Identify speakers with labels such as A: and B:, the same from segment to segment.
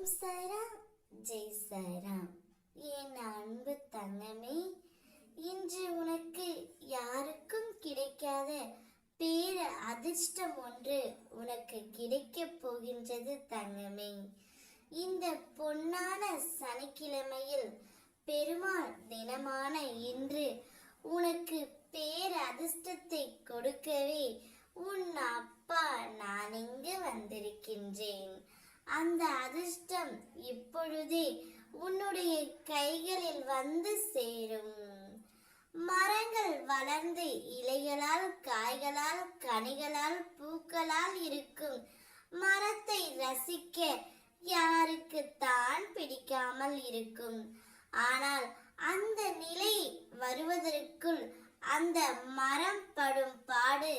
A: ஓம் சாய்ராம், ஜெய் சாய்ராம். என் அன்பு தங்கமே, இன்று உனக்கு யாருக்கும் கிடைக்காத பேர அதிர்ஷ்டம் ஒன்று உனக்கு கிடைக்கப் போகின்றது தங்கமே. இந்த பொன்னான சனிக்கிழமையில் பெருமாள் தினமான இன்று உனக்கு பேர அதிர்ஷ்டத்தை கொடுக்கவே உன் அப்பா நான் இங்கு வந்திருக்கின்றேன். அந்த அதிர்ஷ்டம் இப்பொழுதே உன்னுடைய கைகளில் வந்து சேரும். மரங்கள் வளர்ந்து இலைகளால், காய்களால், கனிகளால், பூக்களால் இருக்கும் மரத்தை ரசிக்க யாருக்கு தான் பிடிக்காமல் இருக்கும். ஆனால் அந்த நிலை வருவதற்குள் அந்த மரம் படும் பாடு,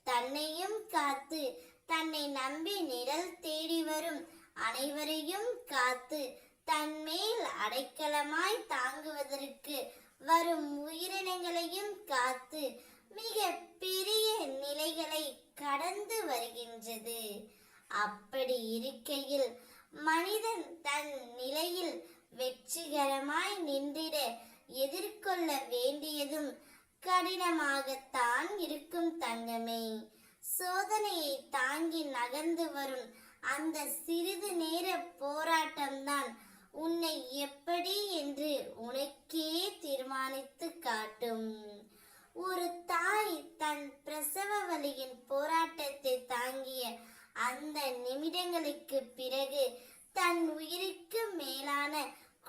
A: தன்னையும் காத்து தன்னை நம்பி நிழல் தேடி வரும் அனைவரையும் காத்து தன்மேல் அடைக்கலமாய் தாங்குவதற்கு வரும் உயிரினங்களையும் காத்து மிக பெரிய நிலைகளை கடந்து வருகின்றது. அப்படி இருக்கையில் மனிதன் தன் நிலையில் வெற்றிகரமாய் நின்றிட எதிர்கொள்ள வேண்டியதும் கடினமாகத்தான் இருக்கும் தங்கமே. சோதனையை தாங்கி நகர்ந்து வரும் அந்த சிறிது நேர போராட்டம்தான் உன்னை எப்படி என்று உனக்கே தீர்மானித்து காட்டும். ஒரு தாய் தன் பிரசவ வலியின் போராட்டத்தை தாங்கிய அந்த நிமிடங்களுக்கு பிறகு தன் உயிருக்கு மேலான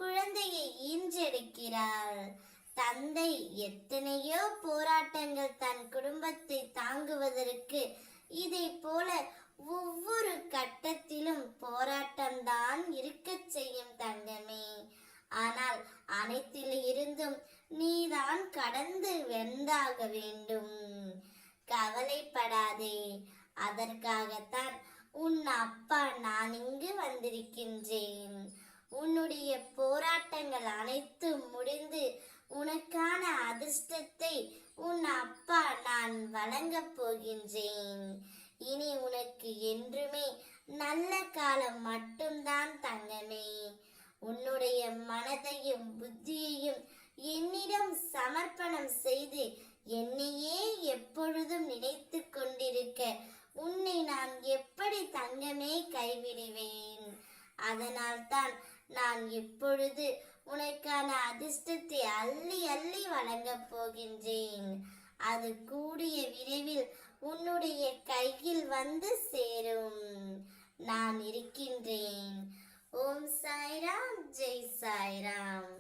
A: குழந்தையை ஈன்றெடுக்கிறாள். தந்தை எத்தனையோ போராட்டங்கள் தன் குடும்பத்தை தாங்குவதற்கு இதை போல ஒவ்வொரு கட்டத்திலும் போராட்டம்தான் இருக்க செய்யும் தங்கமே. ஆனால் அனைத்தில் இருந்தும் நீதான் கடந்து வென்றாக வேண்டும். கவலைப்படாதே, அதற்காகத்தான் உன் அப்பா நான் இங்கு வந்திருக்கின்றேன். உன்னுடைய போராட்டங்கள் அனைத்தும் முடிந்து உனக்கான அதிர்ஷ்டத்தை உன் அப்பா நான் வழங்கப் போகின்றேன். இனி உனக்கு என்றுமே நல்ல காலம் மட்டும்தான் தங்கமே. உன்னுடைய மனதையும் புத்தியையும் என்னிடம் சமர்ப்பணம் செய்து என்னையே எப்பொழுதும் நினைத்து கொண்டிருக்க உன்னை நான் எப்படி தங்கமே கைவிடுவேன்? அதனால்தான் நான் இப்பொழுது உனக்கான அதிர்ஷ்டத்தை அள்ளி அள்ளி வழங்கப் போகின்றேன். அது கூடிய விரைவில் உன்னுடைய கையில் வந்து சேரும். நான் இருக்கின்றேன். ஓம் சாய்ராம், ஜெய் சாய்ராம்.